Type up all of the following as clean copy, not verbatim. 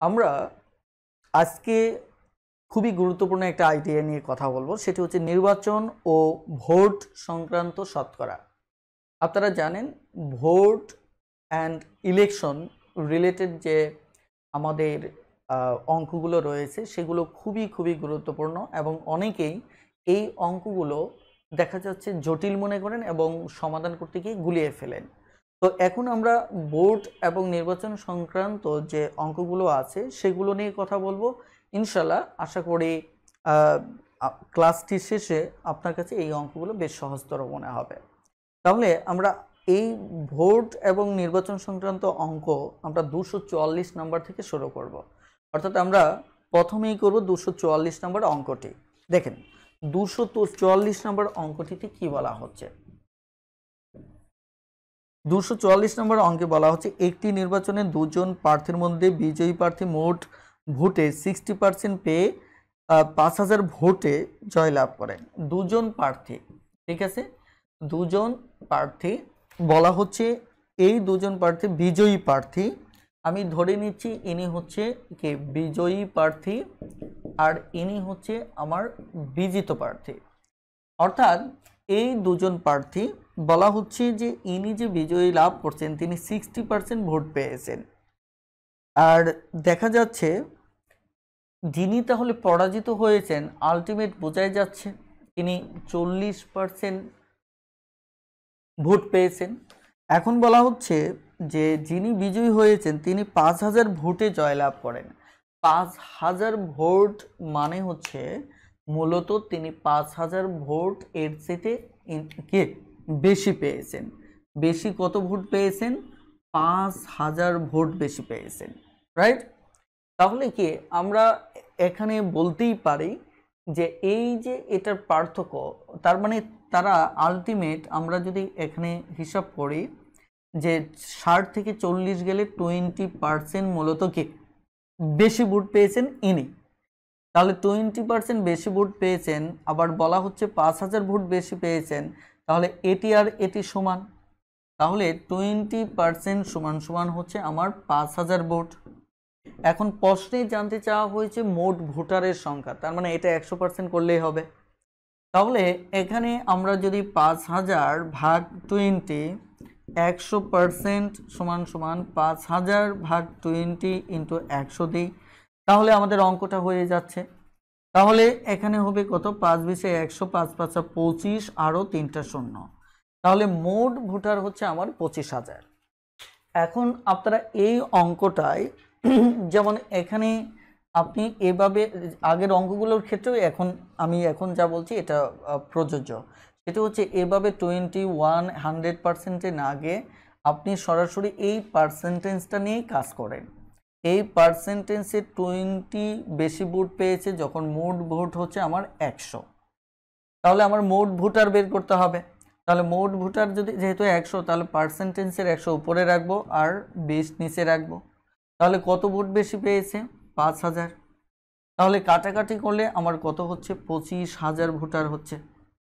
আমরা আজকে খুবই গুরুত্বপূর্ণ একটা আইডিয়া নিয়ে কথা বলবো, সেটি হচ্ছে নির্বাচন ও ভোট সংক্রান্ত শতকরা। আপনারা জানেন ভোট অ্যান্ড ইলেকশন রিলেটেড যে আমাদের অঙ্কগুলো রয়েছে সেগুলো খুবই গুরুত্বপূর্ণ এবং অনেকেই এই অঙ্কগুলো দেখা যাচ্ছে জটিল মনে করেন এবং সমাধান করতে গিয়ে গুলিয়ে ফেলেন। তো এখন আমরা ভোট এবং নির্বাচন সংক্রান্ত যে অঙ্কগুলো আছে সেগুলো নিয়ে কথা বলবো ইনশাল্লাহ। আশা করি ক্লাসটি শেষে আপনার কাছে এই অঙ্কগুলো বেশ সহজতর মনে হবে। তাহলে আমরা এই ভোট এবং নির্বাচন সংক্রান্ত অঙ্ক আমরা 244 নাম্বার থেকে শুরু করব। অর্থাৎ আমরা প্রথমেই করব 244 নাম্বার অঙ্কটি। দেখেন 244 নাম্বার অঙ্কটিতে কি বলা হচ্ছে। 244 নম্বর অঙ্কে বলা হচ্ছে একটি নির্বাচনে দুজন প্রার্থীর মধ্যে বিজয়ী প্রার্থী মোট ভোটে 60% পেয়ে 5000 ভোটে জয়লাভ করেন। দুজন প্রার্থী, ঠিক আছে, দুজন প্রার্থী বলা হচ্ছে, এই দুজন প্রার্থী বিজয়ী প্রার্থী। আমি ধরে নিচ্ছি ইনি হচ্ছে কি বিজয়ী প্রার্থী আর ইনি হচ্ছে আমার বিজিত প্রার্থী। অর্থাৎ এই দুজন প্রার্থী বলা হচ্ছে যে ইনি যে বিজয়ী লাভ করছেন তিনি 60% ভোট পেয়েছেন। আর দেখা যাচ্ছে যিনি তাহলে পরাজিত হয়েছেন আলটিমেট বোঝাই যাচ্ছে তিনি 40% ভোট পেয়েছেন। এখন বলা হচ্ছে যে যিনি বিজয়ী হয়েছেন তিনি 5000 ভোটে জয়লাভ করেন। 5000 ভোট মানে হচ্ছে মূলত তিনি 5000 ভোট এর চেয়ে কে বেশি পেয়েছেন। বেশি কত ভোট পেয়েছেন? 5000 ভোট বেশি পেয়েছেন, রাইট? তাহলে কি আমরা এখানে বলতেই পারি যে এই যে এটার পার্থক্য, তার মানে তারা আলটিমেট আমরা যদি এখানে হিসাব করি যে 60 থেকে 40 গেলে 20% মূলত কি বেশি ভোট পেয়েছেন ইনি। তাহলে 20% বেশি ভোট পেয়েছেন, আবার বলা হচ্ছে 5000 ভোট বেশি পেয়েছেন, তাহলে এটি আর এটি সমান। তাহলে 20% সমান সমান হচ্ছে আমার 5000 ভোট। এখন প্রশ্নে জানতে চাওয়া হয়েছে মোট ভোটারের সংখ্যা, তার মানে এটা 100% করলেই হবে। তাহলে এখানে আমরা যদি 5000 ভাগ 20 100% সমান সমান 5000 ভাগ 20 ইন্টু 100 দিই, তাহলে আমাদের অঙ্কটা হয়ে যাচ্ছে। তাহলে এখানে হবে কত? 5 বিশে 100, 5 5 25, আরও 3টা শূন্য, তাহলে মোট ভোটার হচ্ছে আমার 25000। এখন আপনারা এই অঙ্কটায় যেমন এখানে আপনি এভাবে আগের অঙ্কগুলোর ক্ষেত্রেও আমি এখন যা বলছি এটা প্রযোজ্য। সেটা হচ্ছে এভাবে 100%-এ না গিয়ে আপনি সরাসরি এই পার্সেন্টেজটা নিয়েই কাজ করেন। এই পার্সেন্টেজে 20 বেশি ভোট পেয়েছে যখন মোট ভোট হচ্ছে আমার 100, তাহলে আমার মোট ভোটার বের করতে হবে। তাহলে মোট ভোটার যদি যেহেতু 100, তাহলে পার্সেন্টেজের 100 উপরে রাখবো আর 20 নিচে রাখবো। তাহলে কত ভোট বেশি পেয়েছে? 5000। তাহলে কাটাকাটি করলে আমার কত হচ্ছে? 25000 ভোটার হচ্ছে।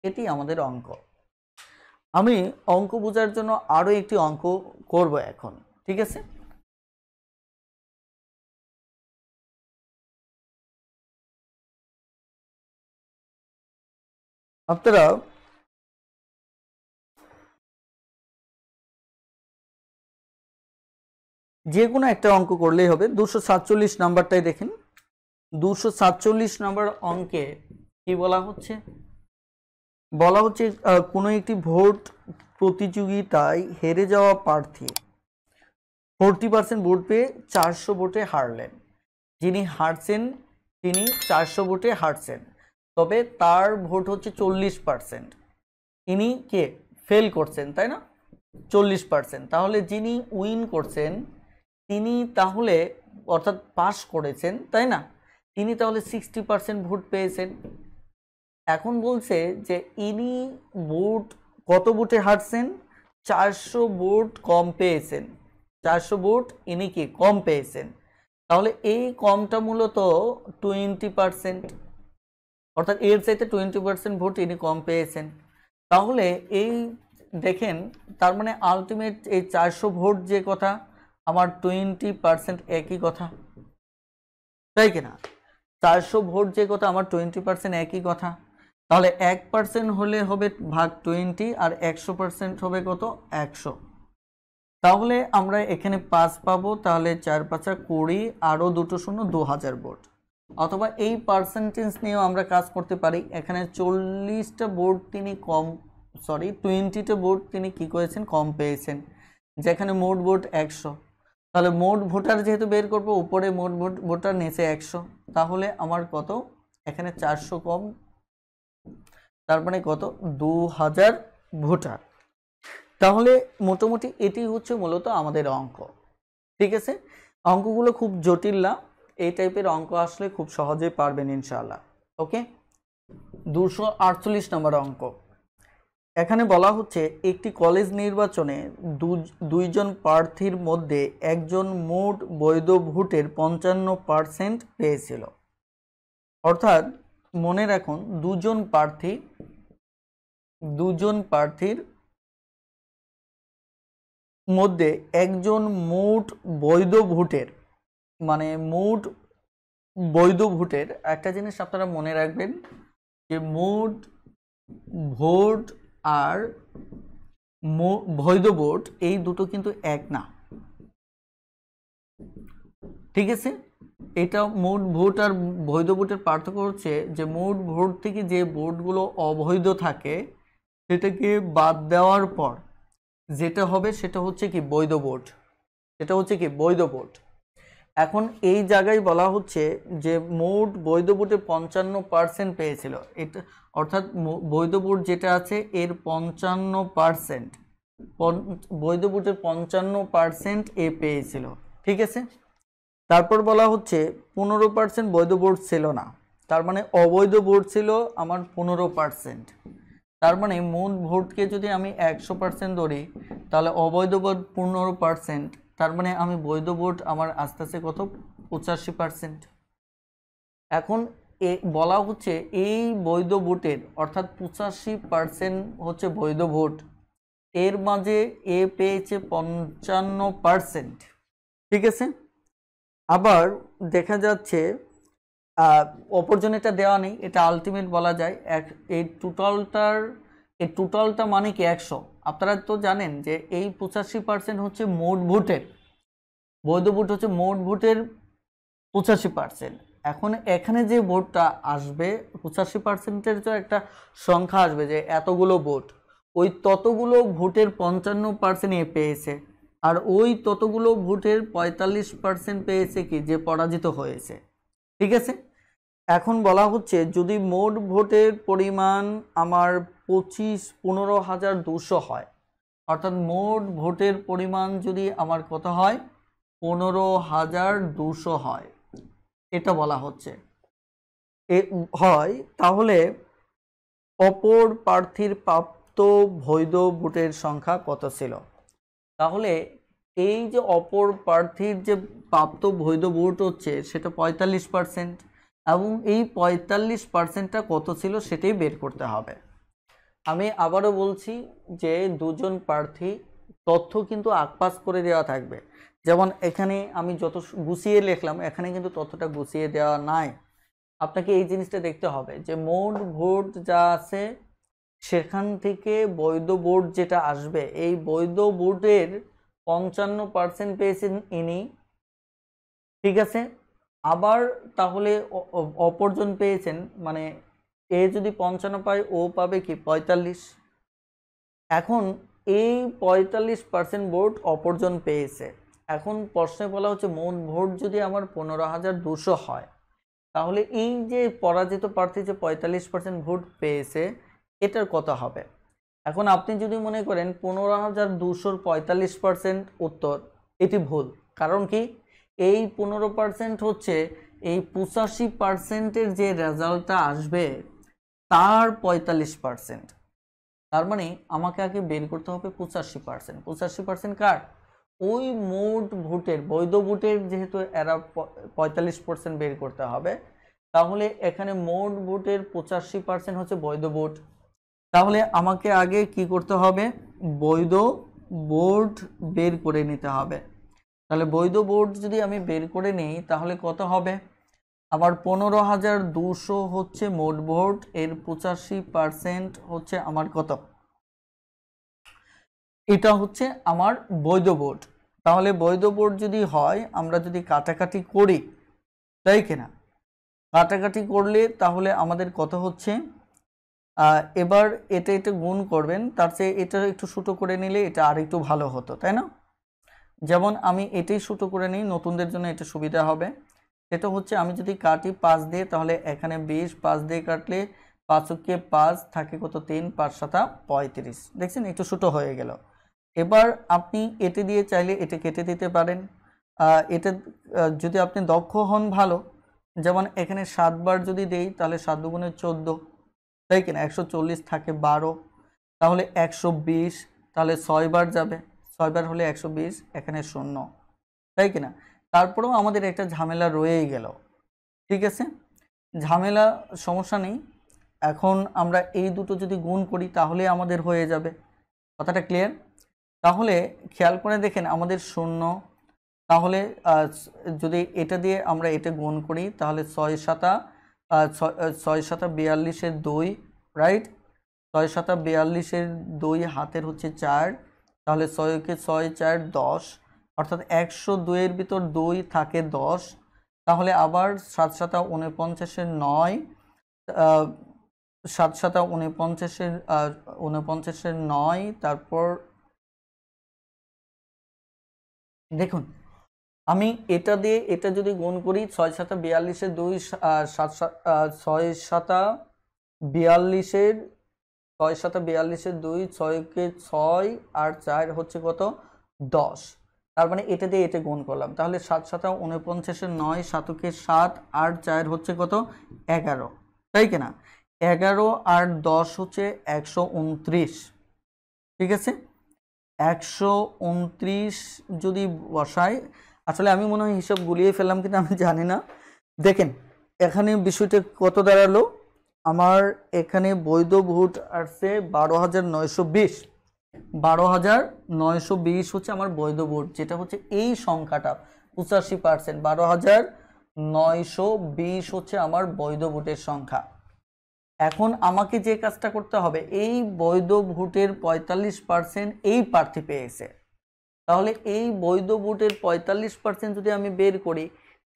এটি আমাদের অঙ্ক। আমি অঙ্ক বোঝার জন্য আরও একটি অঙ্ক করব এখন, ঠিক আছে? আপনারা যে কোনো একটা অঙ্ক করলেই হবে। 247 নাম্বারটাই দেখেন। 247 নাম্বার অঙ্কে কি বলা হচ্ছে? বলা হচ্ছে কোনো একটি ভোট প্রতিযোগিতায় হেরে যাওয়া প্রার্থী 40% ভোট পেয়ে 400 ভোটে হারলেন। যিনি হারছেন তিনি 400 ভোটে হারছেন, তবে তার ভোট হচ্ছে 40%। ইনি কে ফেল করছেন, তাই না? 40%। তাহলে যিনি উইন করছেন তিনি তাহলে অর্থাৎ পাস করেছেন, তাই না? তিনি তাহলে 60% ভোট পেয়েছেন। এখন বলছে যে ইনি ভোট কত ভোটে হারছেন? 400 ভোট কম পেয়েছেন। 400 ভোট ইনি কি কম পেয়েছেন। তাহলে এই কমটা মূলত 20%, অর্থাৎ এর চাইতে 20% ভোট ইনি কম পেয়েছেন। তাহলে এই দেখেন, তার মানে আলটিমেট এই 400 ভোট যে কথা আমার 20% একই কথা। তাই কিনা? 400 ভোট যে কথা, আমার 20% একই কথা। তাহলে 1% হলে হবে ভাগ 20, আর 100% হবে কত? 100। তাহলে আমরা এখানে 5 পাবো, তাহলে 4 5 20, আরও দুটো শূন্য, 2000 ভোট। অথবা এই পার্সেন্টেজ নিয়েও আমরা কাজ করতে পারি। এখানে 40টা ভোট তিনি কম, 20টা ভোট তিনি কি করেছেন? কম পেয়েছেন, যেখানে মোট ভোট 100। তাহলে মোট ভোটার যেহেতু বের করবো, উপরে মোট ভোটার, নিচে 100, তাহলে আমার কত? এখানে 400 কম, তার মানে কত? 2000 ভোটার। তাহলে মোটামুটি এটি হচ্ছে মূলত আমাদের অঙ্ক। ঠিক আছে, অঙ্কগুলো খুব জটিল না, এই টাইপের অঙ্ক আসলে খুব সহজেই পারবেন ইনশাআল্লাহ। ওকে, 248 নম্বর অঙ্ক। এখানে বলা হচ্ছে একটি কলেজ নির্বাচনে দুইজন প্রার্থীর মধ্যে একজন মোট বৈধ ভোটের 55% পেয়েছিল। অর্থাৎ মনে রাখুন, দুজন প্রার্থীর মধ্যে একজন মোট বৈধ ভোটের, মানে মোট বৈধ ভোটের, একটা জিনিস আপনারা মনে রাখবেন যে মোট ভোট আর বৈধ ভোট এই দুটো কিন্তু এক না। ঠিক আছে, এটা মোট ভোট আর বৈধ ভোটের পার্থক্য হচ্ছে যে মোট ভোট থেকে যে ভোটগুলো অবৈধ থাকে সেটাকে বাদ দেওয়ার পর যেটা হবে সেটা হচ্ছে কি? বৈধ ভোট। এটা হচ্ছে কি? বৈধ ভোট। এখন এই জায়গায় বলা হচ্ছে যে মোট বৈধ ভোটের 55% পেয়েছিল, এটা অর্থাৎ বৈধ ভোট যেটা আছে এর 55%, বৈধ ভোটের 55% এ পেয়েছিল। ঠিক আছে, তারপর বলা হচ্ছে 15% বৈধ ভোট ছিল না, তার মানে অবৈধ ভোট ছিল আমার 15%। তার মানে মোট ভোটকে যদি আমি 100% ধরি, তাহলে অবৈধ ভোট 15%, তার মানে আমি বৈধ ভোট আমার আস্তে আস্তে কত? 85%। এখন বলা হচ্ছে এই বৈধ ভোটের, অর্থাৎ 85% হচ্ছে বৈধ ভোট, এর মাঝে এ পেয়েছে 55%। ঠিক আছে, আবার দেখা যাচ্ছে অপরজন এটা দেওয়া নেই, এটা আলটিমেট বলা যায়। এই টোটালটা মানে কি 100। আপনারা তো জানেন যে এই 85% হচ্ছে মোট ভোটের, বৈধ ভোট হচ্ছে মোট ভোটের 85%। এখন এখানে যে ভোটটা আসবে 85%-এর তো একটা সংখ্যা আসবে যে এতগুলো ভোট, ওই ততগুলো ভোটের 55% এ পেয়েছে, আর ওই ততগুলো ভোটের 45% পেয়েছে কি? যে পরাজিত হয়েছে। ঠিক আছে, এখন বলা হচ্ছে যদি মোট ভোটের পরিমাণ আমার 15,200 হয়, অর্থাৎ মোট ভোটের পরিমাণ যদি আমার কত হয়? 15,200 হয়, এটা বলা হচ্ছে হয়, তাহলে অপর প্রার্থীর প্রাপ্ত বৈধ ভোটের সংখ্যা কত ছিল? তাহলে এই যে অপর প্রার্থীর যে প্রাপ্ত বৈধ ভোট হচ্ছে সেটা 45%, এবং এই 45%টা কত ছিল সেটাই বের করতে হবে। আমি আবারও বলছি যে দুজন প্রার্থী, তথ্য কিন্তু আকপাস করে দেওয়া থাকবে। যেমন এখানে আমি যত গুছিয়ে লিখলাম, এখানে কিন্তু তথ্যটা গুছিয়ে দেওয়া নাই। আপনাকে এই জিনিসটা দেখতে হবে যে মোট ভোট যা আছে সেখান থেকে বৈধ ভোট যেটা আসবে, এই বৈধ ভোটের 55% পেয়েছেন ইনি। ঠিক আছে, আবার তাহলে অপরজন পেয়েছেন, মানে এ যদি 55 পায়, ও পাবে কি? 45। এখন এই 45% ভোট অপরজন পেয়েছে। এখন প্রশ্নে বলা হচ্ছে মোট ভোট যদি আমার 15,200 হয়, তাহলে এই যে পরাজিত প্রার্থী যে 45% ভোট পেয়েছে এটার কত হবে? এখন আপনি যদি মনে করেন 15,200 45% উত্তর, এটি ভুল। কারণ কি? এই 15% হচ্ছে এই 85%-এর যে রেজাল্টটা আসবে তার 45%। তার মানে আমাকে আগে বের করতে হবে 85%। 85% কার? ওই মোট ভোটের, বৈধ ভোটের, যেহেতু এরা 45% বের করতে হবে, তাহলে এখানে মোট ভোটের 85% হচ্ছে বৈধ ভোট। তাহলে আমাকে আগে কি করতে হবে? বৈধ ভোট বের করে নিতে হবে। তাহলে বৈধ ভোট যদি আমি বের করে নিই তাহলে কত হবে? আবার 15,200 হচ্ছে মোট ভোট, এর 85% হচ্ছে আমার কত, এটা হচ্ছে আমার বৈধ ভোট। তাহলে বৈধ ভোট যদি হয়, আমরা যদি কাটাকাটি করি, তাই কিনা, কাটাকাটি করলে তাহলে আমাদের কত হচ্ছে, এবার এটা গুণ করবেন, তার চেয়ে এটা একটু ছোটো করে নিলে এটা আর একটু ভালো হতো, তাই না? যেমন আমি এটাই ছোটো করে নিই, নতুনদের জন্য এটা সুবিধা হবে। সেটা হচ্ছে আমি যদি কাটি 5 দিয়ে, তাহলে এখানে 20, 5 দিয়ে কাটলে 5 × 5 থাকে কত, 3, 5 × 7 = 35। দেখছেন একটু ছোটো হয়ে গেল। এবার আপনি এটা দিয়ে চাইলে এটা কেটে দিতে পারেন। এটা যদি আপনি দক্ষ হন ভালো, যেমন এখানে 7 বার যদি দেই, তাহলে 7 × 2 = 14, তাই কিনা, 140 থাকে 12, তাহলে 120, তাহলে 6 বার যাবে, 6 বার হলে 120, এখানে 0, তাই কিনা। তারপরেও আমাদের একটা ঝামেলা রয়েই গেল, ঠিক আছে, ঝামেলা সমস্যা নেই। এখন আমরা এই দুটো যদি গুণ করি তাহলে আমাদের হয়ে যাবে, কথাটা ক্লিয়ার? তাহলে খেয়াল করে দেখেন আমাদের 0, তাহলে যদি এটা দিয়ে আমরা এটা গুণ করি, তাহলে 6 × 7 = 42 রাইট, 6 × 7 = 42, হাতের হচ্ছে 4, তাহলে 6 × 6 = 4, 10, অর্থাৎ 102 এর ভিতর 2 থাকে 10, তাহলে আবার 7 × 7 = 49 এর 9, 7 × 7 = 49 এর 9, তারপর দেখুন আমি এটা দিয়ে এটা যদি গুণ করি, 6 × 7 = 42 এর 2, 6 × 7 = 42 এর 6 × 7 = 42 এর 2, 6 কে 6 আর 4 হচ্ছে কত, 10। তার মানে এটা দিয়ে এটা গুণ করলাম, তাহলে 7 × 7 = 49 এর 9, 7 কে 7 আর 4 হচ্ছে কত, 11, তাই কিনা। 11 আর 10 হচ্ছে 129, ঠিক আছে। 129 যদি বসাই, আসলে আমি মনে হয় হিসাব গুলিয়ে ফেললাম কিন্তু আমি জানি না। দেখেন এখানে বিষয়টা কত দাঁড়ালো, আমার এখানে বৈধ ভোট আসছে 12,920, 12,920 হচ্ছে আমার বৈধ ভোট, যেটা হচ্ছে এই সংখ্যাটা 85%, 12,920 হচ্ছে আমার বৈধ ভোটের সংখ্যা। এখন আমাকে যে কাজটা করতে হবে, এই বৈধ ভোটের 45% এই প্রার্থী পেয়েছে, তাহলে এই বৈধ ভোটের 45% যদি আমি বের করি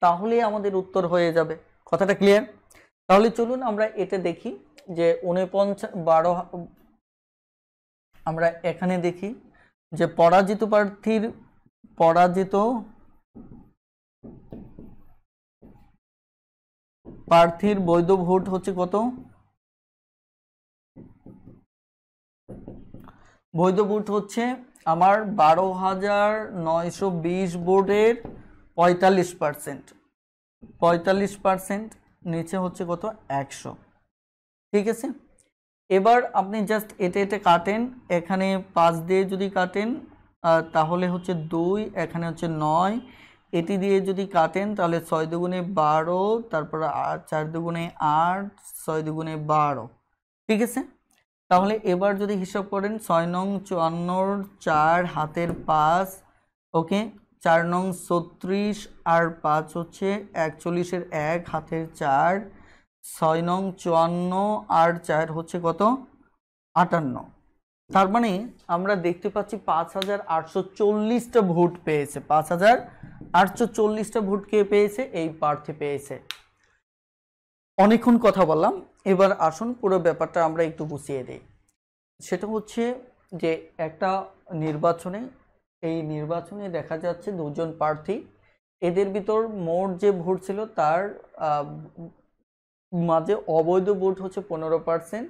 তাহলে আমাদের উত্তর হয়ে যাবে, কথাটা ক্লিয়ার? তাহলে চলুন আমরা এটা দেখি যে 12 আমরা এখানে দেখি যে পরাজিত প্রার্থীর বৈধ ভোট হচ্ছে কত, বৈধ ভোট হচ্ছে আমার 12,920 ভোটের 45%, নিচে হচ্ছে কত, 100, ঠিক আছে। এবার আপনি জাস্ট এটা কাটেন, এখানে 5 দিয়ে যদি কাটেন তাহলে হচ্ছে 2, এখানে হচ্ছে 9, এটি দিয়ে যদি কাটেন তাহলে 6 × 2 = 12, তারপর 4 × 2 = 8, 6 × 2 = 12, ঠিক আছে। তাহলে এবার যদি হিসাব করেন 6 নং 54, 4 হাতের 5, ওকে, 4 নং 36 আর 5 হচ্ছে 41 এর 1 হাতের 4, 6 নং 54 আর 4 হচ্ছে কত, 58। তার মানে আমরা দেখতে পাচ্ছি 5,840টা ভোট পেয়েছে, 5,840টা ভোট কে পেয়েছে, এই প্রার্থী পেয়েছে। অনেকক্ষণ কথা বললাম, এবার আসুন পুরো ব্যাপারটা আমরা একটু গুছিয়ে দিই। সেটা হচ্ছে যে একটা নির্বাচনে, এই নির্বাচনে দেখা যাচ্ছে দুজন প্রার্থী, এদের ভিতর মোট যে ভোট ছিল তার মাঝে অবৈধ ভোট হচ্ছে 15%,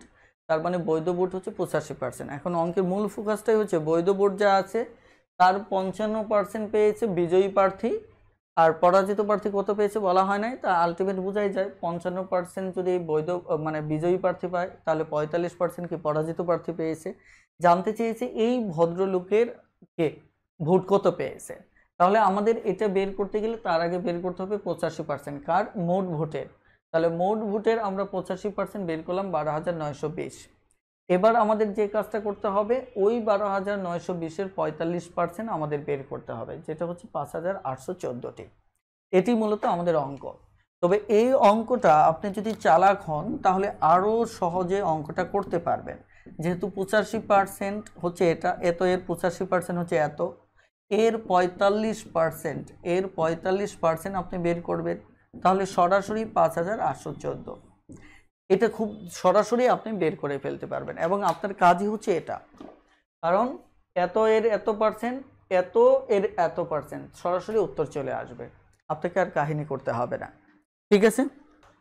তার মানে বৈধ ভোট হচ্ছে 85%। এখন অঙ্কের মূল ফোকাসটাই হচ্ছে বৈধ ভোট যা আছে তার 55% পেয়েছে বিজয়ী প্রার্থী, আর পরাজিত প্রার্থী কত পেয়েছে বলা হয় নাই, তা আলটিমেট বোঝাই যায় 55% যদি বৈধ মানে বিজয়ী প্রার্থী পায় তাহলে 45% কি পরাজিত প্রার্থী পেয়েছে। জানতে চেয়েছে এই ভদ্রলোকের কে ভোট কত পেয়েছে, তাহলে আমাদের এটা বের করতে গেলে তার আগে বের করতে হবে 85% কার, মোট ভোটের। তাহলে মোট ভোটের আমরা 85% বের করলাম 12,920। এবার আমাদের যে কাজটা করতে হবে ওই 12,920-এর 45% আমাদের বের করতে হবে, যেটা হচ্ছে 5,814টি। এটি মূলত আমাদের অঙ্ক। তবে এই অঙ্কটা আপনি যদি চালাক হন তাহলে আরও সহজে অঙ্কটা করতে পারবেন। যেহেতু 85% হচ্ছে এটা, এত এর 85% হচ্ছে এত, এর 45% আপনি বের করবেন, তাহলে সরাসরি 5814। এটা খুব সরাসরি আপনি বের করে ফেলতে পারবেন এবং আপনার কাজই হচ্ছে এটা, কারণ এত এর এত পার্সেন্ট, এত এর এত পার্সেন্ট, সরাসরি উত্তর চলে আসবে, আপনাকে আর কাহিনী করতে হবে না। ঠিক আছে,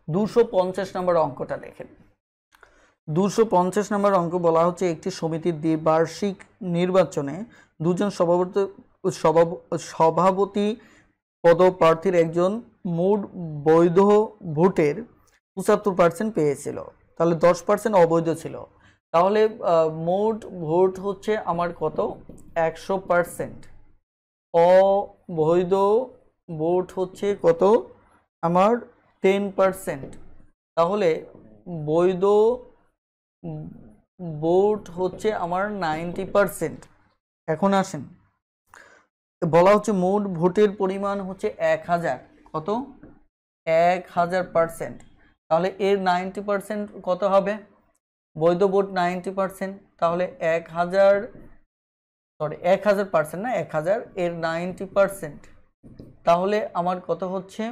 250 নম্বর অঙ্কটা দেখেন। 250 নম্বর অঙ্ক বলা হচ্ছে একটি সমিতির দ্বিবার্ষিক নির্বাচনে দুজন সভাপতি পদপ্রার্থীর একজন মোট বৈধ ভোটের 75% পেয়েছিল, তাহলে 10% অবৈধ ছিল। তাহলে মোট ভোট হচ্ছে আমার কত? 100%। অবৈধ ভোট হচ্ছে কত? আমার 10%। তাহলে বৈধ ভোট হচ্ছে আমার 90%। এখন আসেন, বলা হচ্ছে মোট ভোটের পরিমাণ হচ্ছে 1000। কত? 1000%। তাহলে এর 90% কত হবে? বৈধ ভোট 90%, তাহলে 1000% না, 1000 এর 90%, তাহলে আমার কত হচ্ছে?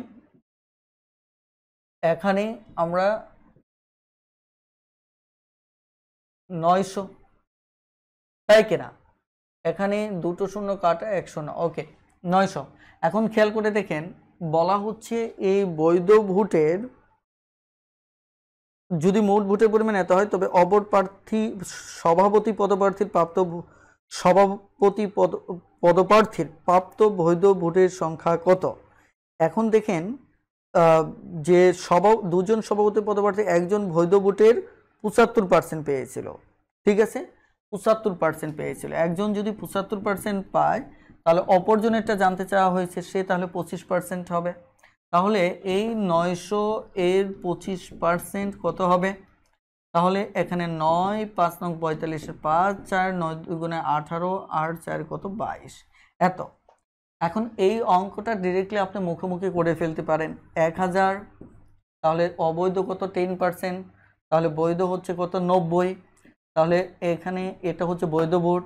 এখানে আমরা 900, তাই কিনা? এখানে দুটো শূন্য কাটা, 1 শূন্য, ওকে 900। এখন খেয়াল করে দেখেন, বলা হচ্ছে এই বৈধ ভোটের যদি মোট ভোটের পরিমাণ এত হয় তবে অপর প্রার্থী সভাপতি পদপ্রার্থীর প্রাপ্ত বৈধ ভোটের সংখ্যা কত? এখন দেখেন যে দুজন সভাপতি পদপ্রার্থী একজন বৈধ ভোটের 75% পেয়েছিল, ঠিক আছে, 75% পেয়েছিল। একজন যদি 75% পায় তাহলে অপরজনেরটা জানতে চাওয়া হয়েছে, সে তাহলে 25% হবে। তাহলে এই 900 এর 25% কত হবে? তাহলে এখানে 9, 5 9 45, 5 4 9 2 গুণে 18, 8 4 কত? 22। এত। এখন এই অঙ্কটা ডিরেক্টলি আপনি মুখোমুখি করে ফেলতে পারেন। 1000, তাহলে অবৈধ কত? 10%, তাহলে বৈধ হচ্ছে কত? 90। তাহলে এখানে এটা হচ্ছে বৈধ ভোট,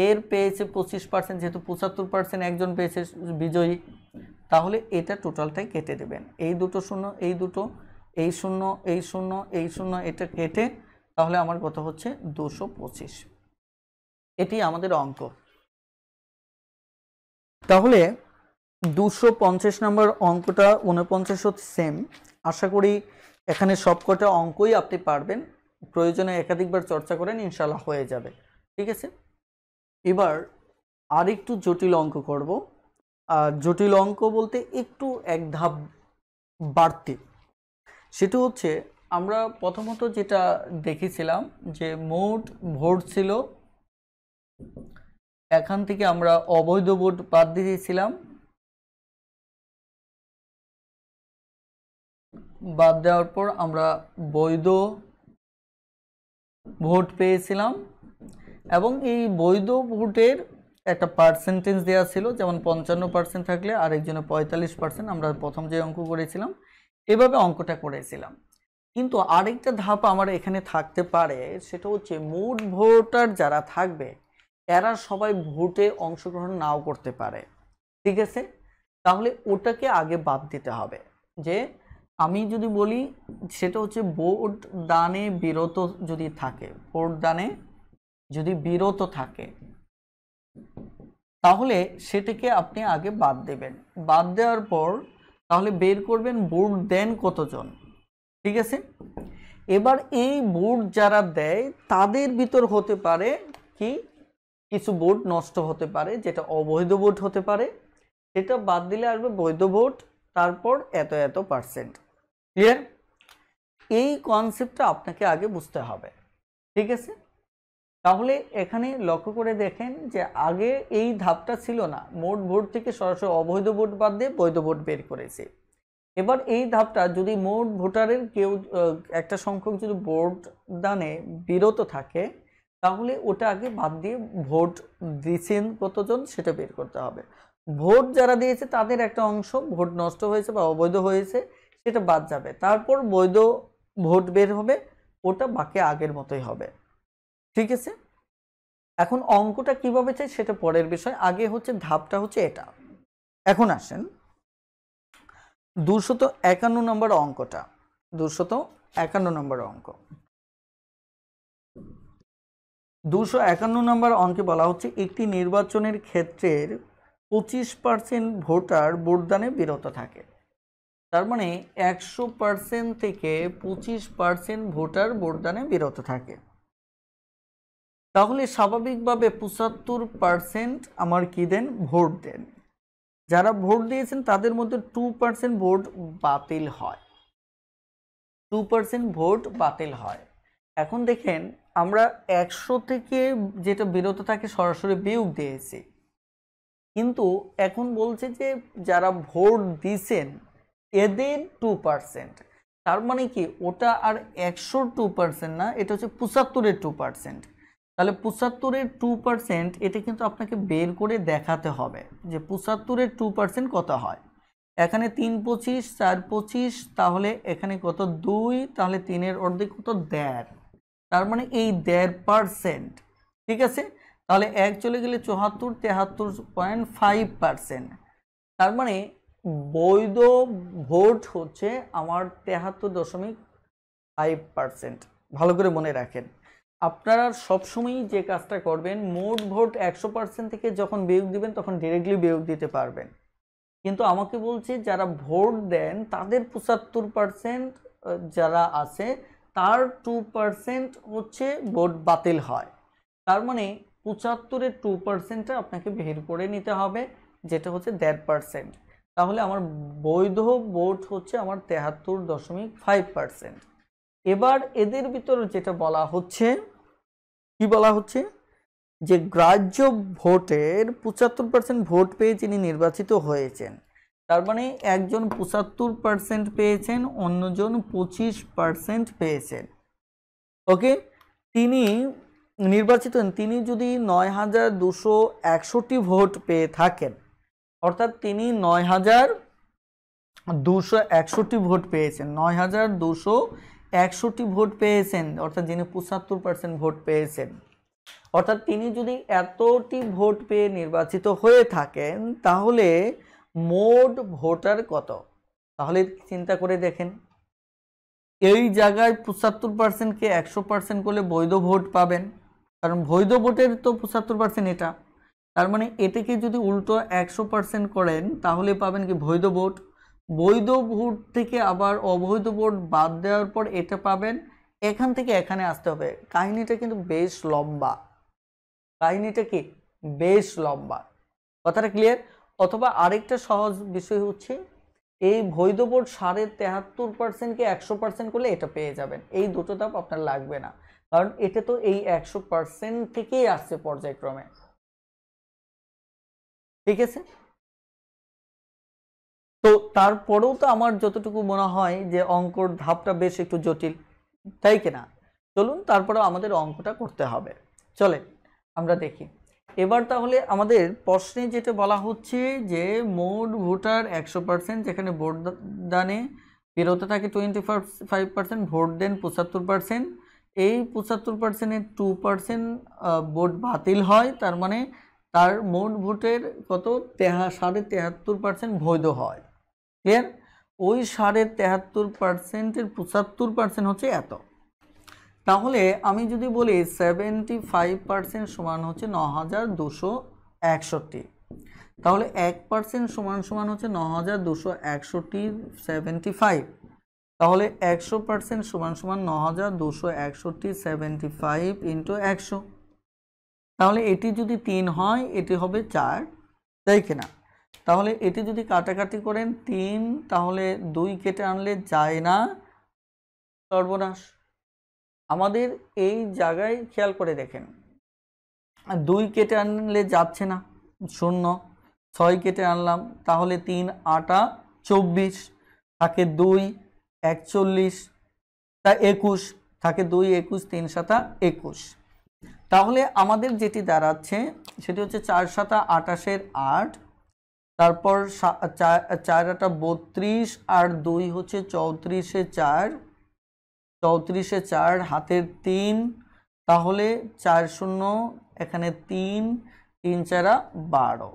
এর পেয়েছে 25%, যেহেতু 75% একজন পেয়েছে বিজয়ী, তাহলে এটা টোটালটাই কেটে দেবেন। এই দুটো শূন্য, এই দুটো, এই শূন্য, এই শূন্য, এই শূন্য, এটা কেটে তাহলে আমার কত হচ্ছে? 225। এটি আমাদের অঙ্ক। তাহলে 250 নম্বর অঙ্কটা 49 সেম। আশা করি এখানে সবকটা অঙ্কই আপনি পারবেন, প্রয়োজনে একাধিকবার চর্চা করেন, ইনশাল্লাহ হয়ে যাবে। ঠিক আছে, এবার আরেকটু জটিল অঙ্ক করব। আর জটিল অঙ্ক বলতে একটু এক ধাপ বাড়তি। সেটা হচ্ছে আমরা প্রথমত যেটা দেখেছিলাম যে মোট ভোট ছিল, এখান থেকে আমরা অবৈধ ভোট বাদ দিয়েছিলাম, বাদ দেওয়ার পর আমরা বৈধ ভোট পেয়েছিলাম এবং এই বৈধ ভোটের একটা পার্সেন্টেজ দেওয়া ছিল, যেমন 55% থাকলে আরেকজনের 45%। আমরা প্রথম যে অঙ্ক করেছিলাম এভাবে অঙ্কটা করেছিলাম। কিন্তু আরেকটা ধাপ আমার এখানে থাকতে পারে, সেটা হচ্ছে মোট ভোটার যারা থাকবে এরা সবাই ভোটে অংশগ্রহণ নাও করতে পারে। ঠিক আছে, তাহলে ওটাকে আগে বাদ দিতে হবে। যে আমি যদি বলি সেটা হচ্ছে ভোট দানে বিরত যদি থাকে, ভোট দানে যদি বিরত থাকে তাহলে সেটাকে আপনি আগে বাদ দেবেন। বাদ দেওয়ার পর তাহলে বের করবেন ভোট দেন কতজন। ঠিক আছে, এবার এই ভোট যারা দেয় তাদের ভিতর হতে পারে কি কিছু ভোট নষ্ট হতে পারে, যেটা অবৈধ ভোট হতে পারে, সেটা বাদ দিলে আসবে বৈধ ভোট, তারপর এত এত পার্সেন্ট। ক্লিয়ার? এই কনসেপ্টটা আপনাকে আগে বুঝতে হবে। ঠিক আছে, তাহলে এখানে লক্ষ্য করে দেখেন যে আগে এই ধাপটা ছিল না, মোট ভোট থেকে সরাসরি অবৈধ ভোট বাদ দিয়ে বৈধ ভোট বের করেছে। এবার এই ধাপটা যদি মোট ভোটারের কেউ একটা সংখ্যক যদি ভোট দানে বিরত থাকে তাহলে ওটা আগে বাদ দিয়ে ভোট দিয়েছেন কতজন সেটা বের করতে হবে। ভোট যারা দিয়েছে তাদের একটা অংশ ভোট নষ্ট হয়েছে বা অবৈধ হয়েছে, সেটা বাদ যাবে, তারপর বৈধ ভোট বের হবে, ওটা বাকি আগের মতোই হবে। ঠিক আছে, এখন অঙ্কটা কিভাবে চাই সেটা পরের বিষয়, আগে হচ্ছে ধাপটা হচ্ছে এটা। এখন আসেন 251 নম্বর অঙ্কটা, 251 নম্বর অঙ্ক। 251 নম্বর অঙ্কে বলা হচ্ছে একটি নির্বাচনের ক্ষেত্রের 25% ভোটার ভোটদানে বিরত থাকে। তার মানে 100% থেকে 25% ভোটার ভোটদানে বিরত থাকে। তাহলে স্বাভাবিকভাবে 75% আমার কি দেন, ভোট দেন। যারা ভোট দিয়েছেন তাদের মধ্যে 2% ভোট বাতিল হয়, 2% ভোট বাতিল হয়। এখন দেখেন আমরা 100 থেকে যেটা বিরত থাকে সরাসরি বিয়োগ দিয়েছি, কিন্তু এখন বলছে যে যারা ভোট দিয়েছেন এদের 2%, তার মানে কি ওটা আর 100 2% না, এটা হচ্ছে 75-এর 2%। তাহলে 75-এর 2% এটা কিন্তু আপনাকে বের করে দেখাতে হবে যে 75-এর 2% কত হয়। এখানে 3 25 4 25, তাহলে এখানে কত 2, তাহলে 3-এর অর্ধেক কত 1.5, তার মানে এই 1.5%। ঠিক আছে, তাহলে 1 চলে গেলে 74 73.5%, তার মানে বৈধ ভোট হচ্ছে আমার 73.5%। ভালো করে মনে রাখেন, আপনারা সবসময়ই যে কাজটা করবেন, মোট ভোট 100% থেকে যখন বিয়োগ দিবেন তখন ডিরেক্টলি বিয়োগ দিতে পারবেন, কিন্তু আমাকে বলছে যারা ভোট দেন তাদের 75% যারা আছে তার 2% হচ্ছে ভোট বাতিল হয়। তার মানে 75-এর 2%টা আপনাকে বের করে নিতে হবে, যেটা হচ্ছে 1.5%। তাহলে আমার বৈধ ভোট হচ্ছে আমার 73.5%। এবার এদের ভিতরে যেটা বলা হচ্ছে, কি বলা হচ্ছে যে গ্রাহ্য ভোটের 75% ভোট পেয়ে যিনি নির্বাচিত হয়েছেন, তার মানে একজন 75% পেয়েছেন, অন্যজন 25% পেয়েছেন। ওকে, তিনি নির্বাচিত হন, তিনি যদি 9261 ভোট পেয়ে থাকেন, অর্থাৎ তিনি 9261 ভোট পেয়েছেন, 9261 ভোট পেয়েছেন, অর্থাৎ যিনি 75% ভোট পেয়েছেন, অর্থাৎ তিনি যদি এতটি ভোট পেয়ে নির্বাচিত হয়ে থাকেন তাহলে মোট ভোটার কত। তাহলে চিন্তা করে দেখেন, এই জায়গায় 75%কে 100% করলে বৈধ ভোট পাবেন, কারণ বৈধ ভোটের তো 75% এটা, তার মানে এটাকে যদি উল্টো 100% করেন তাহলে পাবেন কি বৈধ ভোট। বৈধ ভোট থেকে আবার অবৈধ ভোট বাদ দেওয়ার পর এটা পাবেন, এখান থেকে এখানে আসতে হবে। কাহিনীটা কিন্তু বেশ লম্বা, কাহিনীটা কি বেশ লম্বা, কথাটা ক্লিয়ার। অথবা আরেকটা সহজ বিষয় হচ্ছে এই বৈধ ভোট 73.5%কে 100% করলে এটা পেয়ে যাবেন। এই দুটো ধাপ আপনার লাগবে না, কারণ এটা তো এই 100% থেকেই আসছে পর্যায়ক্রমে। ঠিক আছে, তো তারপরেও তো আমার যতটুকু মনে হয় যে অঙ্কর ধাপটা বেশ একটু জটিল, তাই কিনা? চলুন তারপরেও আমাদের অঙ্কটা করতে হবে, চলেন আমরা দেখি। এবার তাহলে আমাদের প্রশ্নে যেটা বলা হচ্ছে যে মোট ভোটার 100%, যেখানে ভোট দানে বিরত থাকে 25%, ভোট দেন 75%, এই 75%-এর 2% ভোট বাতিল হয়, তার মানে তার মোট ভোটের কত 73.5% বৈধ হয়। ক্লিয়ার? ওই 73.5%-এর 75% হচ্ছে এত। তাহলে আমি যদি বলি 75% সমান হচ্ছে 9261, তাহলে 1% সমান সমান হচ্ছে 9261 75, তাহলে 100% সমান সমান 9261 75 ইন্টু 100, তাহলে এটি যদি 3 হয় এটি হবে 4, তাই কিনা? তাহলে এটি যদি কাটাকাটি করেন 3, তাহলে 2 কেটে আনলে যায় না, সর্বনাশ। আমাদের এই জায়গায় খেয়াল করে দেখেন, 2 কেটে আনলে যাচ্ছে না, 0, 6 কেটে আনলাম, তাহলে 3 8 24, থাকে 2 41, তা 21, থাকে 2 21, 3 7 21। তাহলে আমাদের যেটি দাঁড়াচ্ছে সেটি হচ্ছে 4 7 28-এর 8, তারপর 4 32 আর 2 হচ্ছে 34-এ 4, 34-এ 4 হাতের 3, তাহলে 4 শূন্য এখানে 3, 3 4 12।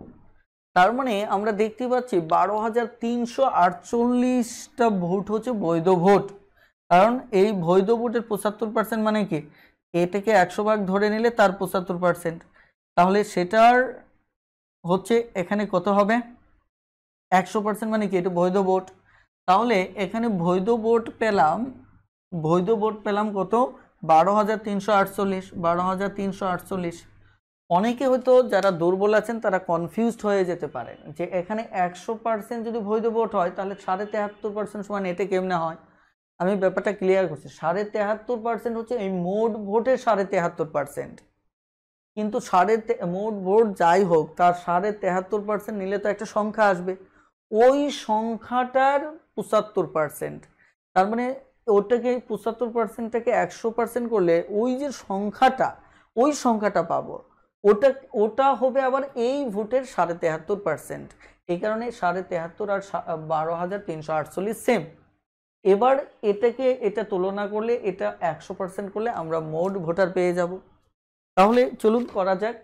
তার মানে আমরা দেখতে পাচ্ছি 12,348টা ভোট হচ্ছে বৈধ ভোট। কারণ এই বৈধ ভোটের 75% মানে কি, এটাকে 100 ভাগ ধরে নিলে তার 75%, তাহলে সেটার হচ্ছে এখানে কত হবে 100%, মানে কি এটা বৈধ ভোট। তাহলে এখানে বৈধ ভোট পেলাম কত 12,348, 12,348। অনেকে হয়তো যারা দুর্বল আছেন তারা কনফিউজড হয়ে যেতে পারেন যে এখানে 100% যদি বৈধ ভোট হয় তাহলে 73% সমান এটা কেমনে হয়। আমি ব্যাপারটা ক্লিয়ার করছি। 73% হচ্ছে এই মোট ভোটের 73%, কিন্তু মোট ভোট যাই হোক তার 73% নিলে তো একটা সংখ্যা আসবে, ওই সংখ্যাটার 75%। তার মানে ওটাকে 75%টাকে 100% করলে ওই যে ওই সংখ্যাটা পাবো, ওটা হবে আবার এই ভোটের 73%। এই কারণে 73 আর 12,348 সেম। এবার এটা তুলনা করলে এটা 100% করলে আমরা মোট ভোটার পেয়ে যাব। তাহলে চলুন করা যাক।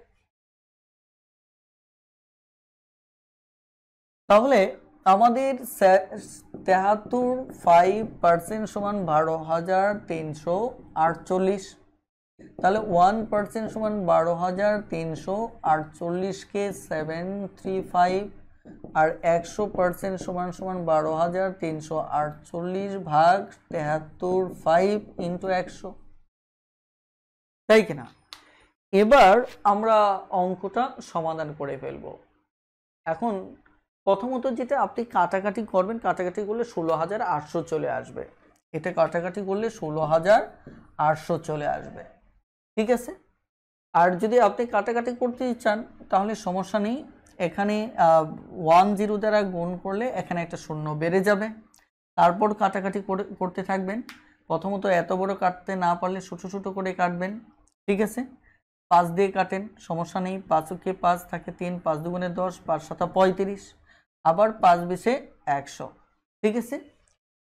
তাহলে আমাদের 73.5% সমান 12,348। তাহলে 1% সমান 12,348কে 735, আর 100% সমান 12,348 ভাগ 73.5 ইন্টু 100, তাই কিনা? এবার আমরা অঙ্কটা সমাধান করে ফেলব। এখন প্রথমত যেটা আপনি কাটাকাটি করবেন, কাটাকাটি করলে 16,800 চলে আসবে। এটা কাটাকাটি করলে 16,800 চলে আসবে, ঠিক আছে। আর যদি আপনি কাটাকাটি করতে চান তাহলে সমস্যা নেই, এখানে 10 দ্বারা গুণ করলে এখানে একটা শূন্য বেড়ে যাবে। তারপর কাটাকাটি করতে থাকবেন। প্রথমত এত বড় কাটতে না পারলে ছোটো ছোটো করে কাটবেন, ঠিক আছে। 5 দিয়ে কাটেন, সমস্যা নেই। 5 5 থাকে 3, 5 দুগুণে 10, 5 7 35, আবার 5 20 100, ঠিক আছে।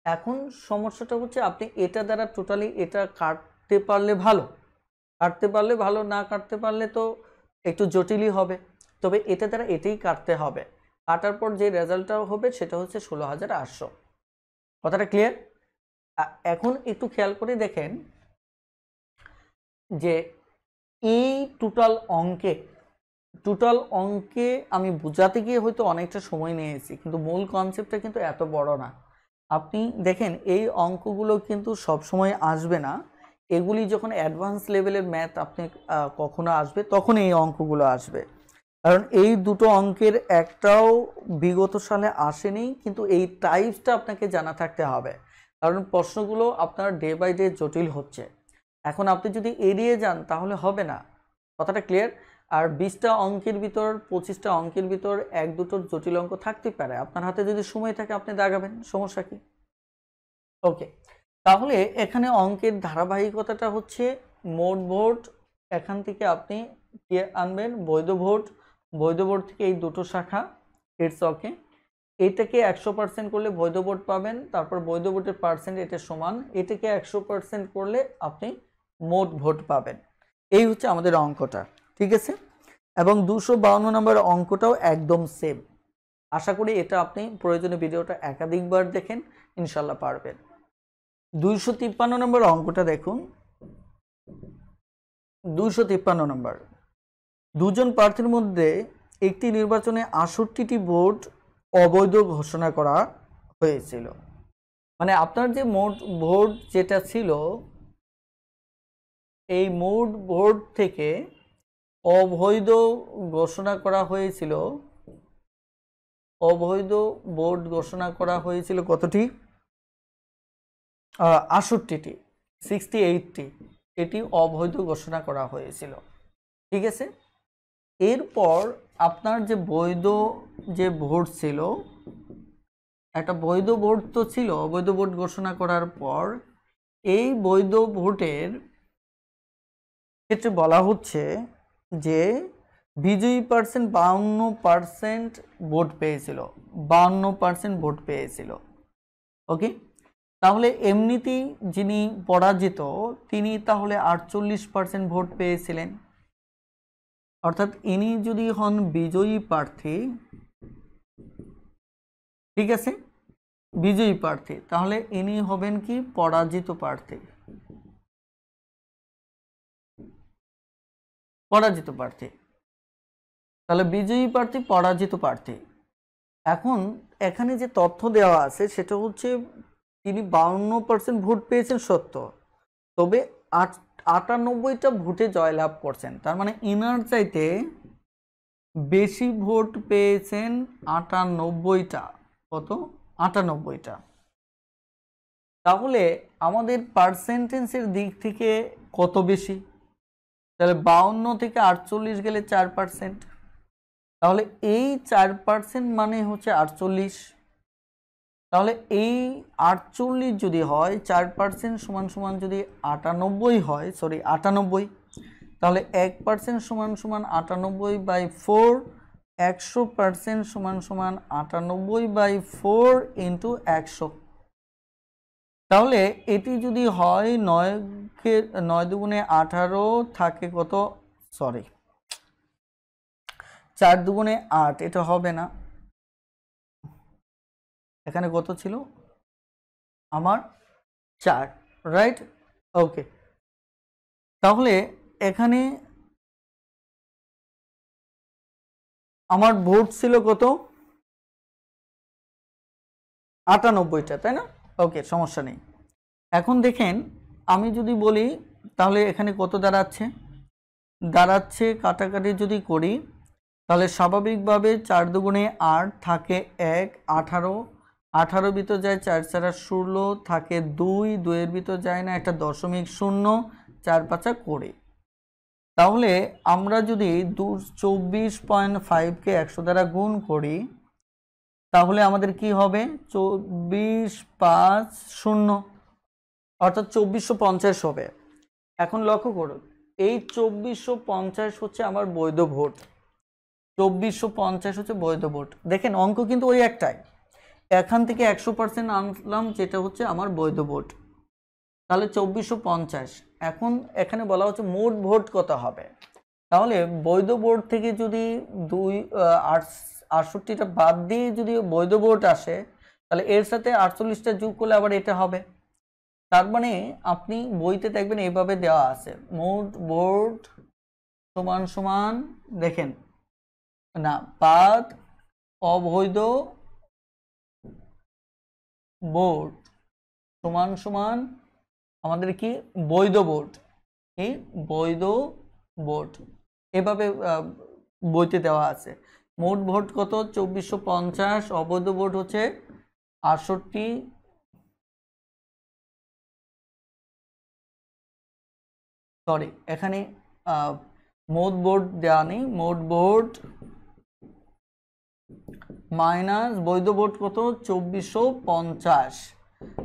এখন সমস্যাটা হচ্ছে আপনি এটা দ্বারা টোটালি এটা কাটতে পারলে ভালো, না কাটতে পারলে তো একটু জটিলই হবে। তবে এটা দ্বারা এটাই কাটতে হবে, কাটার পর যে রেজাল্টটা হবে সেটা হচ্ছে 16,800। কথাটা ক্লিয়ার? এখন একটু খেয়াল করে দেখেন যে এই টোটাল অঙ্কে আমি বোঝাতে গিয়ে হয়তো অনেকটা সময় নিয়েছি, কিন্তু মূল কনসেপ্টটা কিন্তু এত বড় না। আপনি দেখেন এই অঙ্কগুলো কিন্তু সব সময় আসবে না, এগুলি যখন অ্যাডভান্স লেভেলের ম্যাথ আপনি কখনো আসবে তখন এই অঙ্কগুলো আসবে। কারণ এই দুটো অঙ্কের একটাও বিগত সালে আসেনি, কিন্তু এই টাইপসটা আপনাকে জানা থাকতে হবে, কারণ প্রশ্নগুলো আপনার ডে বাই ডে জটিল হচ্ছে। এখন আপনি যদি এড়িয়ে যান তাহলে হবে না, কথাটা ক্লিয়ার? আর 20টা অঙ্কের ভিতর 25টা অঙ্কের ভিতর 1-2টোর জটিল অঙ্ক থাকতে পারে, আপনার হাতে যদি সময় থাকে আপনি দাগাবেন, সমস্যা কি? ওকে, তাহলে এখানে অঙ্কের ধারাবাহিকতাটা হচ্ছে মোট ভোট, এখান থেকে আপনি কি আনবেন বৈধ ভোট থেকে এই দুটো শাখা, ইটস ওকে। এটাকে 100% করলে বৈধ ভোট পাবেন, তারপর বৈধ ভোটের পার্সেন্ট এটা সমান, এটাকে 100% করলে আপনি মোট ভোট পাবেন। এই হচ্ছে আমাদের অঙ্কটা, ঠিক আছে। এবং 252 নম্বর অঙ্কটাও একদম সেম। আশা করি এটা আপনি প্রয়োজনীয় ভিডিওটা একাধিকবার দেখেন, ইনশাল্লাহ পারবেন। 253 নম্বর অঙ্কটা দেখুন। 253 নম্বর, দুজন প্রার্থীর মধ্যে একটি নির্বাচনে 68টি ভোট অবৈধ ঘোষণা করা হয়েছিল। মানে আপনার যে মোট ভোট যেটা ছিল, এই মোট ভোট থেকে অবৈধ ঘোষণা করা হয়েছিল, অবৈধ ভোট ঘোষণা করা হয়েছিল কতটি? 68টি, 68টি এটি অবৈধ ঘোষণা করা হয়েছিল, ঠিক আছে। এরপর আপনার যে বৈধ যে ভোট ছিল, একটা বৈধ ভোট তো ছিল, অবৈধ ভোট ঘোষণা করার পর এই বৈধ ভোটের ক্ষেত্রে বলা হচ্ছে যে বিজয়ী পার্সেন্ট 52% ভোট পেয়েছিল, 52% ভোট পেয়েছিল। ওকে, তাহলে এমনিতেই যিনি পরাজিত তিনি তাহলে 48% ভোট পেয়েছিলেন। অর্থাৎ ইনি যদি হন বিজয়ী প্রার্থী, ঠিক আছে, বিজয়ী প্রার্থী, তাহলে ইনি হবেন কি পরাজিত প্রার্থী, পরাজিত প্রার্থী। তাহলে বিজয়ী প্রার্থী, পরাজিত প্রার্থী। এখন এখানে যে তথ্য দেওয়া আছে সেটা হচ্ছে তিনি 52% ভোট পেয়েছেন সত্য, তবে 98টা ভোটে জয়লাভ করছেন। তার মানে ইনার চাইতে বেশি ভোট পেয়েছেন 98টা। কত? 98টা। তাহলে আমাদের পার্সেন্টেজের দিক থেকে কত বেশি? তাহলে 52 থেকে 48 গেলে 4%। তাহলে এই 4% মানে হচ্ছে 48। তাহলে এই 48 যদি হয়, 4% সমান সমান যদি 98 হয়, সরি 98, তাহলে 1% সমান সমান 98/4, 100% সমান সমান 98/4 ইন্টু 100। তাহলে এটি যদি হয় 9 দুগুণে 18 থাকে কত, সরি 4 দুগুণে 8, এটা হবে না। এখানে কত ছিল আমার? 4, রাইট? ওকে, তাহলে এখানে আমার ভোট ছিল কত? 98টা, তাই না? ওকে, সমস্যা নেই। এখন দেখেন আমি যদি বলি তাহলে এখানে কত দাঁড়াচ্ছে? দাঁড়াচ্ছে কাটাকাটি যদি করি তাহলে স্বাভাবিকভাবে 4 দুগুণে 8 থাকে 1, 18, 18 ভিতর যায় 4 4 16 থাকে 2, 2 এর ভিতর যায় না একটা দশমিক শূন্য, 4 5 করে। তাহলে আমরা যদি 24.5 কে 100 দ্বারা গুণ করি তাহলে আমাদের কি হবে? 24,5,0, অর্থাৎ 2450 হবে। এখন লক্ষ্য করুন, এই 2450 হচ্ছে আমার বৈধ ভোট, 2450 হচ্ছে বৈধ ভোট। দেখেন অঙ্ক কিন্তু ওই একটাই, এখান থেকে 100% আনলাম যেটা হচ্ছে আমার বৈধ ভোট, তাহলে 2450। এখন এখানে বলা হচ্ছে মোট ভোট কত হবে। তাহলে বৈধ ভোট থেকে যদি 68টা বাদ দিয়ে যদি বৈধ ভোট আসে তাহলে এর সাথে 48টা যোগ করলে আবার এটা হবে। তার মানে আপনি বইতে দেখবেন এইভাবে দেওয়া আছে, মোট ভোট সমান সমান, দেখেন না, বাদ অবৈধ ভোট সমান সমান আমাদের কি বৈধ ভোট, এই বৈধ ভোট এভাবে বইতে দেওয়া আছে। মোট ভোট কত? 2450, অবৈধ ভোট হচ্ছে 68, সরি এখানে মোট ভোট দেওয়া নেই, মোট ভোট মাইনাস বৈধ ভোট কত? 2450।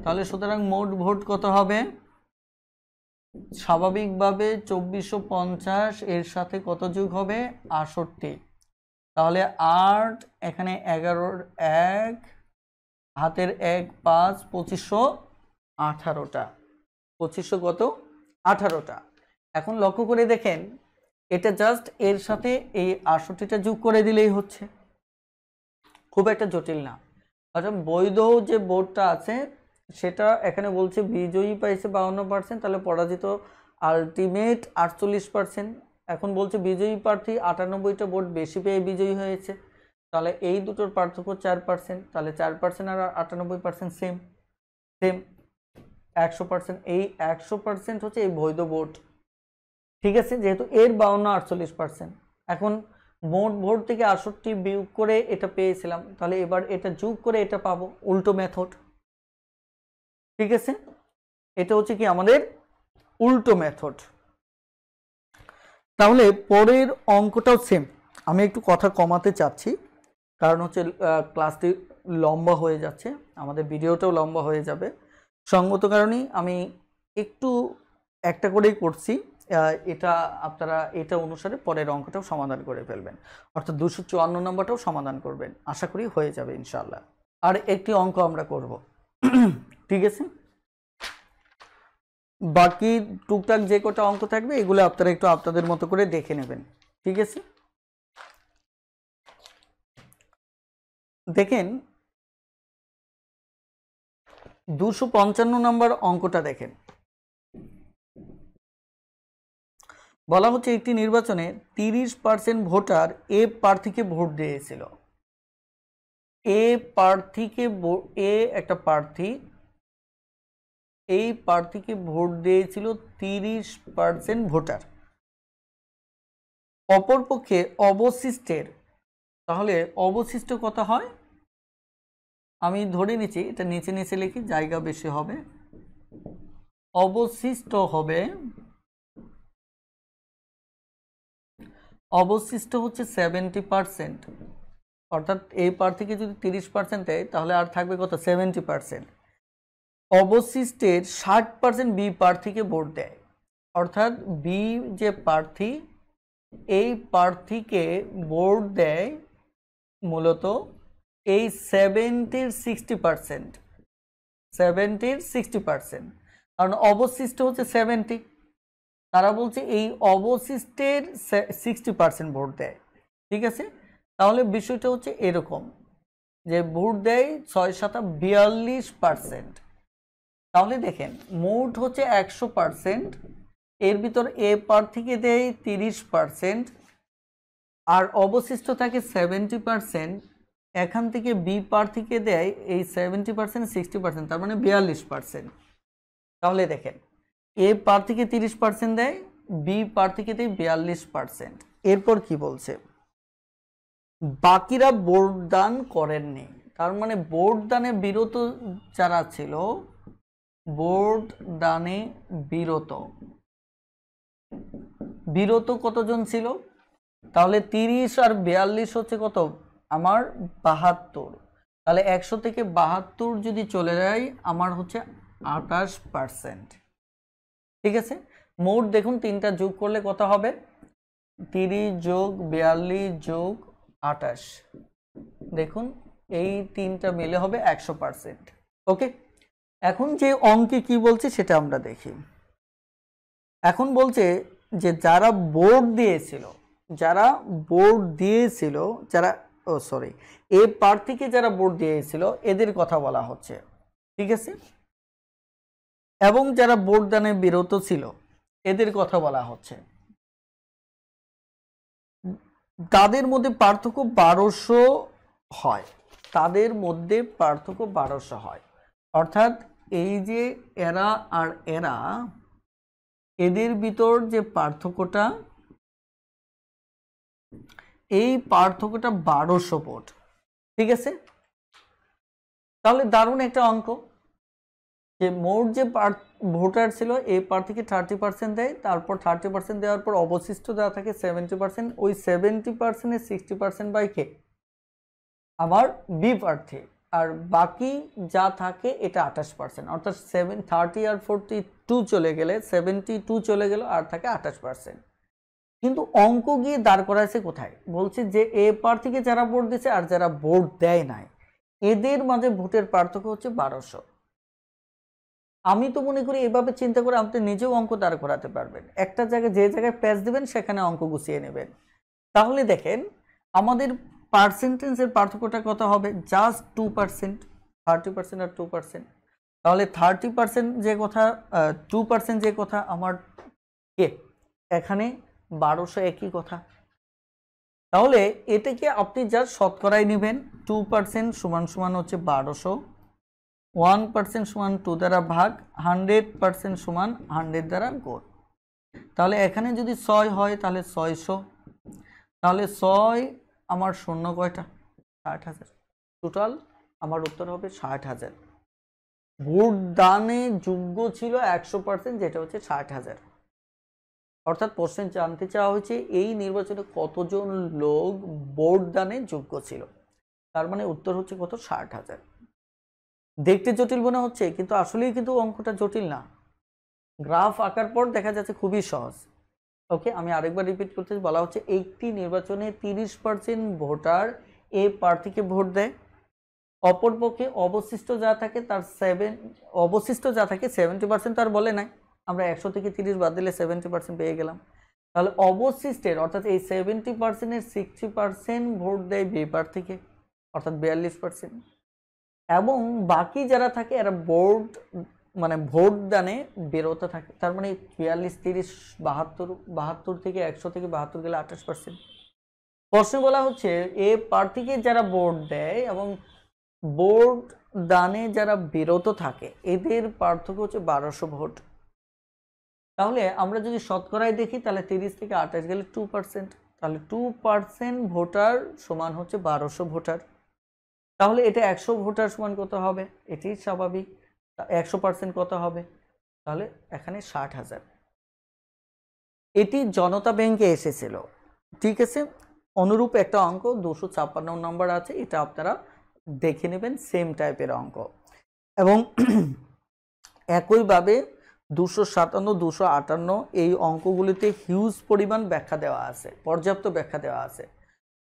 তাহলে সুতরাং মোট ভোট কত হবে? স্বাভাবিকভাবে 2450 এর সাথে কত যোগ হবে? 68। তাহলে 8, এখানে 11, 1 হাতের 1 5, 2518টা, 2500 কত? 18টা। এখন লক্ষ্য করে দেখেন এটা জাস্ট এর সাথে এই 68টা যোগ করে দিলেই হচ্ছে, খুব একটা জটিল না। আচ্ছা, বৈধ যে ভোটটা আছে সেটা এখানে বলছে বিজয়ী পাইছে 52%, তাহলে পরাজিত আলটিমেট 48%। এখন বলছে বিজয়ী প্রার্থী 98টা ভোট বেশি পেয়ে বিজয়ী হয়েছে, তাহলে এই দুটোর পার্থক্য 4%, তাহলে 4% আর 98% সেম সেম 100%। এই 100% হচ্ছে এই বৈধ ভোট, ঠিক আছে, যেহেতু এর 52 48%। এখন মোট ভোট থেকে 68 বিয়োগ করে এটা পেয়েছিলাম, তাহলে এবার এটা যোগ করে এটা পাবো, উল্টো মেথড, ঠিক আছে। এটা হচ্ছে কি আমাদের উল্টো মেথড। তাহলে পরের অঙ্কটাও সেম। আমি একটু কথা কমাতে চাচ্ছি, কারণ হচ্ছে ক্লাসটি লম্বা হয়ে যাচ্ছে, আমাদের ভিডিওটাও লম্বা হয়ে যাবে। সঙ্গত কারণেই আমি একটু একটা করেই করছি, এটা আপনারা এটা অনুসারে পরের অঙ্কটাও সমাধান করে ফেলবেন, অর্থাৎ 254 নম্বরটাও সমাধান করবেন, আশা করি হয়ে যাবে ইনশাআল্লাহ। আর একটি অঙ্ক আমরা করব, ঠিক আছে? বাকি টুকটাক যে কটা অঙ্ক থাকবে এগুলো আপনারা একটু আপনাদের মতো করে দেখে নেবেন, ঠিক আছে? দেখেন 255 নম্বর অঙ্কটা দেখেন, বলা হচ্ছে একটি নির্বাচনে 30% ভোটার এ প্রার্থীকে ভোট দিয়েছিল। এ প্রার্থীকে একটা প্রার্থী এই প্রার্থীকে ভোট দিয়েছিল 30% ভোটার। অপরপক্ষে অবশিষ্টের, তাহলে অবশিষ্ট কত হয়? আমি ধরে নিচ্ছি এটা নিচে নিচে লিখি, জায়গা বেশি হবে। অবশিষ্ট হবে, অবশিষ্ট হচ্ছে 70%, অর্থাৎ এই প্রার্থীকে যদি 30% দেয় তাহলে আর থাকবে কত? 70%। অবশিষ্টের 60% বি প্রার্থীকে ভোট দেয়, অর্থাৎ বি যে প্রার্থী এই প্রার্থীকে ভোট দেয় মূলত এই 70-র 60%, 70-র 60%, কারণ অবশিষ্ট হচ্ছে 70, তারা বলছে এই অবশিষ্টের 60% ভোট দেয়, ঠিক আছে? তাহলে বিষয়টা হচ্ছে এরকম যে ভোট দেয় 6×7=42%। তাহলে দেখেন মোট হচ্ছে 100%, এর ভিতর এ প্রার্থীকে দেয় 30% আর অবশিষ্ট থাকে 70%, এখান থেকে বি প্রার্থীকে দেয় এই 70% 60%, তার মানে 42%। তাহলে দেখেন এ প্রার্থীকে 30% দেয়, বি প্রার্থীকে দেয় 42%। এরপর কি বলছে? বাকিরা ভোট দান করেননি, তার মানে ভোট দানে বিরত যারা ছিল, ভোট দানে বিরত কতজন ছিল? তাহলে 30 আর 42 হচ্ছে কত আমার? 72। তাহলে 100 থেকে 72 যদি চলে যায় আমার হচ্ছে 28%, ঠিক আছে? মোট দেখুন তিনটা যোগ করলে কত হবে? 30 যোগ 42 যোগ 28, দেখুন এই তিনটা মিলে হবে 100%। ওকে, এখন যে অঙ্কে কি বলছে সেটা আমরা দেখি। এখন বলছে যে যারা ভোট দিয়েছিল, যারা এই প্রার্থীকে যারা ভোট দিয়েছিল এদের কথা বলা হচ্ছে, ঠিক আছে? এবং যারা ভোট দানে বিরত ছিল এদের কথা বলা হচ্ছে। তাদের মধ্যে পার্থক্য 1200 হয়, তাদের মধ্যে পার্থক্য 1200 হয়, অর্থাৎ এই যে এরা আর এরা, এদের ভিতর যে পার্থক্যটা, এই পার্থক্যটা 1200 ভোট, ঠিক আছে? তাহলে দারুণ একটা অঙ্ক যে মোট যে ভোটার ছিল এই প্রার্থীকে 30% দেয়, তারপর 30% দেওয়ার পর অবশিষ্ট দেওয়া থাকে 70%, ওই 70%-এর 60% বাই কে? আমার বি প্রার্থী, আর বাকি যা থাকে এটা 28%, অর্থাৎ 30 আর 42 চলে গেলে 72 চলে গেল, আর থাকে 28%। কিন্তু অঙ্ক গিয়ে দাঁড় করাইছে কোথায়? বলছে যে এ প্রার্থীকে যারা ভোট দিচ্ছে আর যারা ভোট দেয় নাই এদের মাঝে ভোটের পার্থক্য হচ্ছে 1200। আমি তো মনে করি এভাবে চিন্তা করে আপনি নিজেও অঙ্ক দাঁড় করাতে পারবেন, একটা জায়গায় যে জায়গায় প্যাচ দিবেন সেখানে অঙ্ক গুছিয়ে নেবেন। তাহলে দেখেন আমাদের পার্সেন্টেজের পার্থক্যটা কত হবে? জাস্ট 2%, 30% আর 2%। তাহলে 30% যে কথা, 2% যে কথা আমার কে এখানে 1200 একই কথা। তাহলে এটাকে আপনি জাস্ট শতকরায় নেবেন, 2% সমান সমান হচ্ছে 1200, 1% সমান 2 দ্বারা ভাগ, 100% সমান 100 দ্বারা গুণ। তাহলে এখানে যদি 6 হয় তাহলে 600, তাহলে 6 আমার শূন্য কয়টা? 60,000। টোটাল আমার উত্তর হবে 60,000। ভোট দানে যোগ্য ছিল 100%, যেটা হচ্ছে 60,000। অর্থাৎ প্রশ্নে জানতে চাওয়া হয়েছে এই নির্বাচনে কতজন লোক ভোট দানে যোগ্য ছিল, তার মানে উত্তর হচ্ছে কত? 60,000। দেখতে জটিল মনে হচ্ছে, কিন্তু আসলেই কিন্তু অঙ্কটা জটিল না। গ্রাফ আঁকার পর দেখা যাচ্ছে খুবই সহজ। ওকে, আমি আরেকবার রিপিট করতে বলা হচ্ছে একটি নির্বাচনে 30% ভোটার এ প্রার্থীকে ভোট দেয়, অপরপক্ষে অবশিষ্ট যা থাকে 70% তার বলে নাই, আমরা 100 থেকে 30 বাদ দিলে 70% পেয়ে গেলাম। তাহলে অবশিষ্টের অর্থাৎ এই 70%-এর 60% ভোট দেয় বি প্রার্থীকে, অর্থাৎ 42%। এবং বাকি যারা থাকে এরা ভোট দানে বিরত থাকে, তার মানে 42, 30, 72 থেকে 100 থেকে 72 গেলে 28%। প্রশ্নে বলা হচ্ছে এ প্রার্থীকে যারা ভোট দেয় এবং ভোট দানে যারা বিরত থাকে এদের পার্থক্য হচ্ছে 1200 ভোট। তাহলে আমরা যদি শতকরায় দেখি তাহলে 30 থেকে 28 গেলে 2%, তাহলে 2% ভোটার সমান হচ্ছে 1200 ভোটার। তাহলে এটা 100 ভোটার সমান কত হবে? এটি স্বাভাবিক। 100% কত হবে? তাহলে এখানে 60,000। এটি জনতা ব্যাংকে এসেছিল, ঠিক আছে। অনুরূপ একটা অঙ্ক 256 নম্বর আছে, এটা আপনারা দেখে নেবেন, সেম টাইপের অঙ্ক। এবং একইভাবে 257, 258 এই অঙ্কগুলিতে হিউজ পরিমাণ ব্যাখ্যা দেওয়া আছে, পর্যাপ্ত ব্যাখ্যা দেওয়া আছে।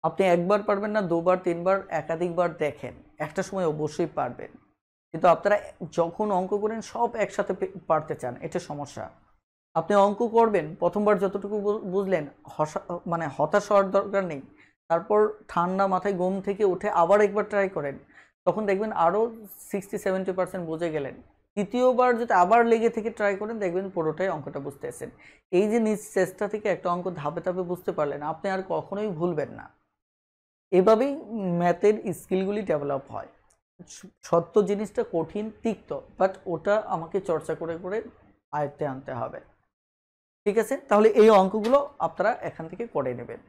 আপনি একবার পারবেন না, দুবার, তিনবার, একাধিকবার দেখেন, একটা সময় অবশ্যই পারবেন। কিন্তু আপনারা যখন অঙ্ক করেন সব একসাথে পারতে চান, এটা সমস্যা। আপনি অঙ্ক করবেন, প্রথমবার যতটুকু বুঝলেন হতাশ হওয়ার দরকার নেই। তারপর ঠান্ডা মাথায় ঘুম থেকে উঠে আবার একবার ট্রাই করেন, তখন দেখবেন আরও 60-70% বুঝে গেলেন। তৃতীয়বার যদি আবার লেগে থেকে ট্রাই করেন দেখবেন পুরোটাই অঙ্কটা বুঝতেছেন। এই যে নিজ চেষ্টা থেকে একটা অঙ্ক ধাপে ধাপে বুঝতে পারলেন, আপনি আর কখনোই ভুলবেন না। এভাবেই ম্যাথের স্কিলগুলি ডেভেলপ হয়। সত্য জিনিসটা কঠিন, তিক্ত, বাট ওটা আমাকে চর্চা করে করে আয়ত্তে আনতে হবে, ঠিক আছে। তাহলে এই অঙ্কগুলো আপনারা এখান থেকে করে নেবেন।